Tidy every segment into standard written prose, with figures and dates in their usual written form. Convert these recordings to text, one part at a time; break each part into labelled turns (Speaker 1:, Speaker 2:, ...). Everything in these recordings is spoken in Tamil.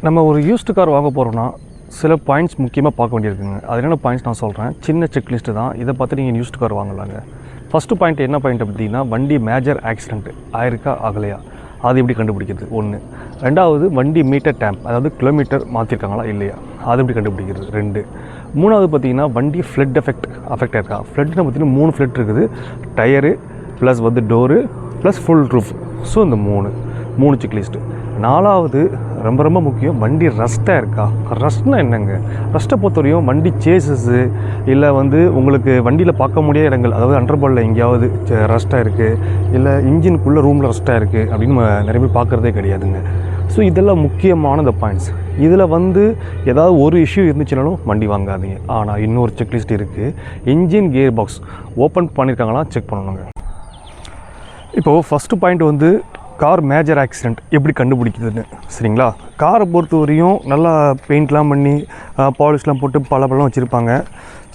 Speaker 1: நம்ம ஒரு யூஸ்டு கார் வாங்க போகிறோன்னா சில பாயிண்ட்ஸ் முக்கியமாக பார்க்க வேண்டியிருக்குங்க. அது என்னென்ன பாயிண்ட்ஸ் நான் சொல்கிறேன். சின்ன செக்லிஸ்ட்டு தான். இதை பார்த்து நீங்கள் யூஸ்டு கார் வாங்கலாங்க. ஃபஸ்ட்டு பாயிண்ட் என்ன பாயிண்ட் அப்படின்னா, வண்டி மேஜர் ஆக்சிடென்ட் ஆயிருக்கா ஆகலையா, அது எப்படி கண்டுபிடிக்கிறது ஒன்று. ரெண்டாவது, வண்டி மீட்டர் டேம்ப், அதாவது கிலோமீட்டர் மாற்றிருக்காங்களா இல்லையா, அது எப்படி கண்டுபிடிக்கிறது ரெண்டு. மூணாவது பார்த்திங்கன்னா, வண்டி ஃப்ளட் அஃபெக்ட் ஆயிருக்கா. ஃப்ளட்னு பார்த்திங்கன்னா 3 ஃப்ளட் இருக்குது. டயரு ப்ளஸ் வந்து door plus full roof. So இந்த மூணு செக்லிஸ்ட்டு. நாலாவது ரொம்ப ரொம்ப முக்கியம், வண்டி ரஸ்ட்டாக இருக்கா. ரஸ்ட்னா என்னங்க, ரஸ்ட்டை பொறுத்தவரையும் வண்டி சேஸஸ்ஸு இல்லை வந்து உங்களுக்கு வண்டியில் பார்க்க முடியாத இடங்கள், அதாவது அண்டர்பாலில் எங்கேயாவது ரஸ்ட்டாக இருக்குது, இல்லை இன்ஜினுக்குள்ளே ரூமில் ரஸ்ட்டாக இருக்குது அப்படின்னு நிறைய பேர் பார்க்குறதே கிடையாதுங்க. ஸோ இதெல்லாம் முக்கியமான இந்த பாயிண்ட்ஸ். இதில் வந்து ஏதாவது ஒரு இஷ்யூ இருந்துச்சுனாலும் வண்டி வாங்காதீங்க. ஆனால் இன்னொரு செக்லிஸ்ட் இருக்குது. இன்ஜின் கியர் பாக்ஸ் ஓப்பன் பண்ணியிருக்காங்களா செக் பண்ணணுங்க. இப்போது ஃபஸ்ட்டு பாயிண்ட் வந்து கார் மேஜர் ஆக்சிடெண்ட் எப்படி கண்டுபிடிக்குதுன்னு. சரிங்களா, காரை பொறுத்த வரையும் நல்லா பெயிண்ட்லாம் பண்ணி பாலிஷ்லாம் போட்டு பல வச்சுருப்பாங்க.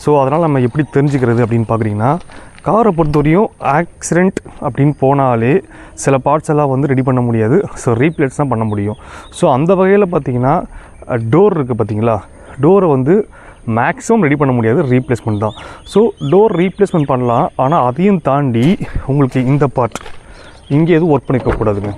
Speaker 1: ஸோ அதனால் நம்ம எப்படி தெரிஞ்சுக்கிறது அப்படின்னு பார்க்குறீங்கன்னா, காரை பொறுத்த வரையும் ஆக்சிடெண்ட் அப்படின்னு போனாலே சில பார்ட்ஸ் எல்லாம் வந்து ரெடி பண்ண முடியாது. ஸோ ரீப்ளேஸ் தான் பண்ண முடியும். ஸோ அந்த வகையில் பார்த்திங்கன்னா டோர் இருக்குது பார்த்திங்களா, டோரை வந்து மேக்ஸிமம் ரெடி பண்ண முடியாது, ரீப்ளேஸ்மெண்ட் தான். ஸோ டோர் ரீப்ளேஸ்மெண்ட் பண்ணலாம். ஆனால் அதையும் தாண்டி உங்களுக்கு இந்த பார்ட் இங்கே எதுவும் ஒர்க் பண்ணிக்கக்கூடாதுங்க.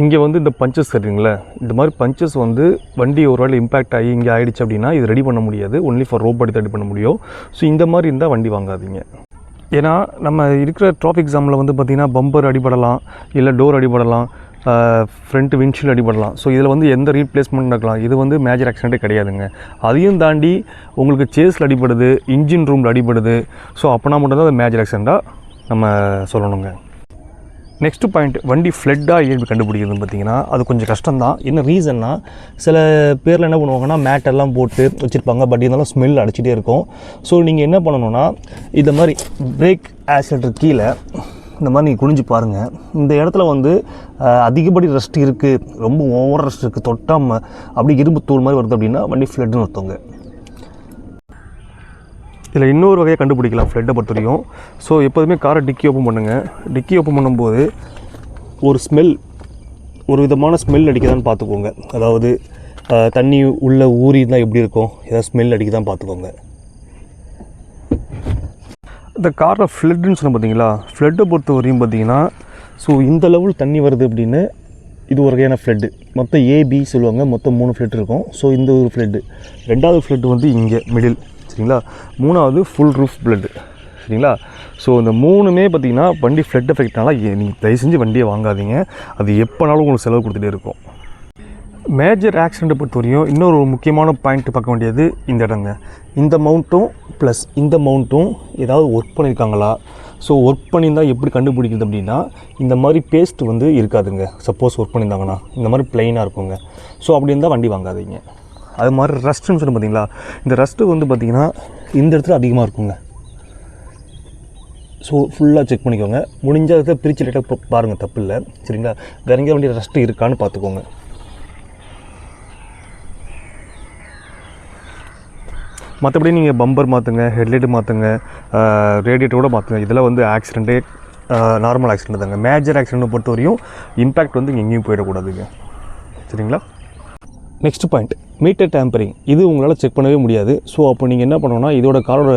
Speaker 1: இங்கே வந்து இந்த பஞ்சஸ் தெரியுங்களே, இந்த மாதிரி பஞ்சஸ் வந்து வண்டி ஒரு வேளை இம்பேக்ட் ஆகி இங்கே ஆகிடுச்சு அப்படின்னா இது ரெடி பண்ண முடியாது. ஒன்லி ஃபார் ரோபோட் ரெடி பண்ண முடியும். ஸோ இந்த மாதிரி இருந்தால் வண்டி வாங்காதீங்க. ஏன்னா நம்ம இருக்கிற டிராஃபிக் எக்ஸாமில் வந்து பார்த்திங்கன்னா பம்பர் அடிபடலாம், இல்லை டோர் அடிபடலாம், ஃப்ரண்ட் விண்ட்ஷீல்டு அடிபடலாம். ஸோ இதில் வந்து எந்த ரீப்ளேஸ்மெண்ட் நடக்கலாம். இது வந்து மேஜர் ஆக்சிடென்ட்டே கிடையாதுங்க. அதையும் தாண்டி உங்களுக்கு சேஸில் அடிபடுது, இன்ஜின் ரூமில் அடிபடுது. ஸோ அப்போனா மட்டும்தான் அது மேஜர் ஆக்சிடெண்ட்டாக நம்ம சொல்லணுங்க. நெக்ஸ்ட்டு பாயிண்ட், வண்டி ஃப்ளட்டாக எப்படி கண்டுபிடிக்கிறதுன்னு பார்த்தீங்கன்னா அது கொஞ்சம் கஷ்டம்தான். என்ன ரீசன்னா, சில பேரில் என்ன பண்ணுவாங்கன்னா மேட்டெல்லாம் போட்டு வச்சுருப்பாங்க, பட் இருந்தாலும் ஸ்மெல் அடிச்சுட்டே இருக்கும். ஸோ நீங்கள் என்ன பண்ணணுன்னா, இந்த மாதிரி பிரேக் ஆக்சிலேட்டர் கீழே இந்த மாதிரி நீங்கள் குனிஞ்சு பாருங்கள். இந்த இடத்துல வந்து அதிகப்படி ரஸ்ட் இருக்குது, ரொம்ப ஓவர் ரஸ்ட் இருக்குது, தொட்டாமல் அப்படி இரும்பு தூள் மாதிரி வருது அப்படின்னா வண்டி ஃப்ளட்டுன்னு ஒருத்தவங்க. இதில் இன்னொரு வகையை கண்டுபிடிக்கலாம் ஃப்ளட்டை பொறுத்தவரையும். ஸோ எப்போதுமே காரை டிக்கி ஓப்பன் பண்ணுங்கள். டிக்கி ஓப்பன் பண்ணும்போது ஒரு விதமான ஸ்மெல் அடிக்கதான்னு பார்த்துக்கோங்க. அதாவது தண்ணி உள்ளே ஊறி இருந்தால் எப்படி இருக்கும், ஏதாவது ஸ்மெல் அடிக்கதான் பார்த்துக்கோங்க. இந்த காரில் ஃப்ளட்டுன்னு சொன்ன பார்த்தீங்களா, ஃப்ளட்டை பொறுத்த வரையும் பார்த்தீங்கன்னா, ஸோ இந்த லெவல் தண்ணி வருது அப்படின்னு இது ஒரு வகையான ஃப்ளட்டு. மொத்தம் ஏபி சொல்லுவாங்க, மொத்தம் 3 ஃப்ளட் இருக்கும். ஸோ இந்த ஒரு ஃப்ளட்டு. ரெண்டாவது ஃப்ளட்டு வந்து இங்கே மிடில். சரிங்களா, மூணாவது ஃபுல் ரூஃப் பிளட்டு. சரிங்களா, ஸோ இந்த மூணுமே பார்த்திங்கன்னா வண்டி ஃப்ளட் எஃபெக்ட்னால நீங்கள் தயவு செஞ்சு வண்டியை வாங்காதீங்க. அது எப்போனாலும் உங்களுக்கு செலவு கொடுத்துட்டே இருக்கும். மேஜர் ஆக்சிடெண்ட்டை பொறுத்த வரையும் இன்னொரு முக்கியமான பாயிண்ட் பார்க்க வேண்டியது இந்த இடங்க. இந்த மவுண்ட்டும் ப்ளஸ் இந்த மவுண்ட்டும் ஏதாவது ஒர்க் பண்ணியிருக்காங்களா. ஸோ ஒர்க் பண்ணியிருந்தால் எப்படி கண்டுபிடிக்குது அப்படின்னா, இந்த மாதிரி பேஸ்ட் வந்து இருக்காதுங்க. சப்போஸ் ஒர்க் பண்ணியிருந்தாங்கன்னா இந்த மாதிரி ப்ளைனாக இருக்குங்க. ஸோ அப்படி இருந்தால் வண்டி வாங்காதீங்க. அது மாதிரி ரஸ்ட்டுன்னு சொல்லி பார்த்தீங்களா, இந்த ரஸ்ட்டு வந்து பார்த்திங்கன்னா இந்த இடத்துல அதிகமாக இருக்குங்க. ஸோ ஃபுல்லாக செக் பண்ணிக்கோங்க. முடிஞ்ச இடத்துல பிரித்து லைட்டாக பாருங்கள், தப்பு இல்லை. சரிங்களா, வேற எங்கேயா வண்டி ரஸ்ட்டு இருக்கான்னு பார்த்துக்கோங்க. மற்றபடி நீங்கள் பம்பர் மாற்றுங்க, ஹெட்லைட்டு மாற்றுங்க, ரேடியேட்டர் கூட மாற்றுங்க. இதெல்லாம் வந்து ஆக்சிடெண்ட்டே நார்மல் ஆக்சிடெண்ட் தாங்க. மேஜர் ஆக்சிடெண்ட்டை பொறுத்த வரையும் இம்பேக்ட் வந்து எங்கேயும் போயிடக்கூடாதுங்க. சரிங்களா. Next point, meter tampering. இது உங்களால் செக் பண்ணவே முடியாது. ஸோ அப்போ நீங்கள் என்ன பண்ணணும்னா, இதோட காரோட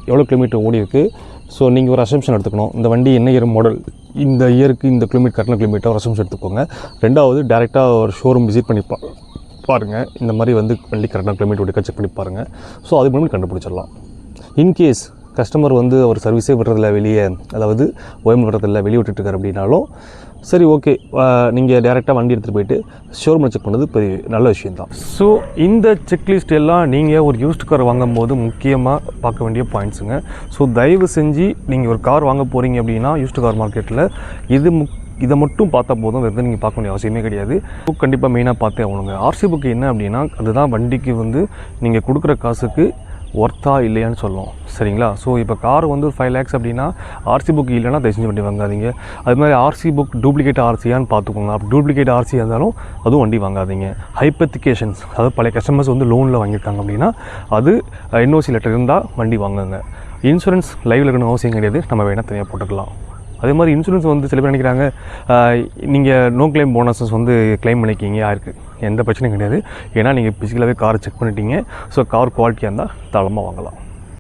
Speaker 1: எவ்வளோ கிலோமீட்டர் ஓடி இருக்குது, ஸோ நீங்கள் ஒரு அசம்ஷன் எடுத்துக்கணும். இந்த வண்டி என்ன இயர் மாடல், இந்த இயருக்கு இந்த கிலோமீட்டர் கட்டின கிலோமீட்டர் ஒரு அசம்ஷன் எடுத்துக்கோங்க. ரெண்டாவது, டேரெக்டாக ஒரு ஷோரூம் விசிட் பண்ணி பாருங்கள். இந்த மாதிரி வந்து வண்டி கரெக்டான கிலோமீட்டர் ஓடி செக் பண்ணி பாருங்கள். ஸோ அது மூலமாக கண்டுபிடிச்சிடலாம். இன்கேஸ் கஸ்டமர் வந்து அவர் சர்வீஸே விடுறதில்ல வெளியே, அதாவது ஓஎம் விடுறதில்ல, வெளியே விட்டுட்டுருக்காரு அப்படின்னாலும் சரி, ஓகே, நீங்கள் டேரெக்டாக வண்டி எடுத்துகிட்டு போயிட்டு ஷோரூமில் செக் பண்ணது பெரிய நல்ல விஷயந்தான். ஸோ இந்த செக்லிஸ்ட் எல்லாம் நீங்கள் ஒரு யூஸ்டு கார் வாங்கும் போது முக்கியமாக பார்க்க வேண்டிய பாயிண்ட்ஸுங்க. ஸோ தயவு செஞ்சு நீங்கள் ஒரு கார் வாங்க போகிறீங்க அப்படின்னா யூஸ்டு கார் மார்க்கெட்டில் இதை மட்டும் பார்த்தா போதும், வேறு நீங்கள் பார்க்க வேண்டிய அவசியமே கிடையாது. புக் கண்டிப்பாக மெயினாக பார்த்தே ஆகணுங்க. ஆர்சி புக் என்ன அப்படின்னா, அதுதான் வண்டிக்கு வந்து நீங்கள் கொடுக்குற காசுக்கு ஒர்த்தா இல்லையான்னு சொல்லுவோம். சரிங்களா, ஸோ இப்போ கார் வந்து 5 lakhs அப்படின்னா ஆர்சி புக் இல்லைன்னா தயவு செஞ்சு வண்டி வாங்காதீங்க. அது மாதிரி ஆர்சி புக் டூப்ளிகேட் ஆர்சியான்னு பார்த்துக்கோங்க. அப்படி டூப்ளிகேட் ஆர்சி இருந்தாலும் அதுவும் வண்டி வாங்காதீங்க. ஹைப்பத்திகேஷன்ஸ், அதாவது பழைய கஸ்டமர்ஸ் வந்து லோனில் வாங்கியிருக்காங்க அப்படின்னா அது என்ஓசி லெட்டர் இருந்தால் வண்டி வாங்குங்க. இன்சூரன்ஸ் லைவில் இருக்கணும் அவசியம் கிடையாது, நம்ம வேணால் தனியாக போட்டுக்கலாம். அதே மாதிரி இன்சூரன்ஸ் வந்து சில பேர் நினைக்கிறாங்க நீங்கள் நோ கிளைம் போனஸஸ் வந்து கிளைம் பண்ணிக்கிங்க யாருக்கு எந்த பிரச்சனையும் கிடையாது. ஏன்னா நீங்கள் ஃபிசிக்கலாகவே காரை செக் பண்ணிட்டீங்க. ஸோ கார் குவாலிட்டியாக இருந்தால் தாராளமாக வாங்கலாம்.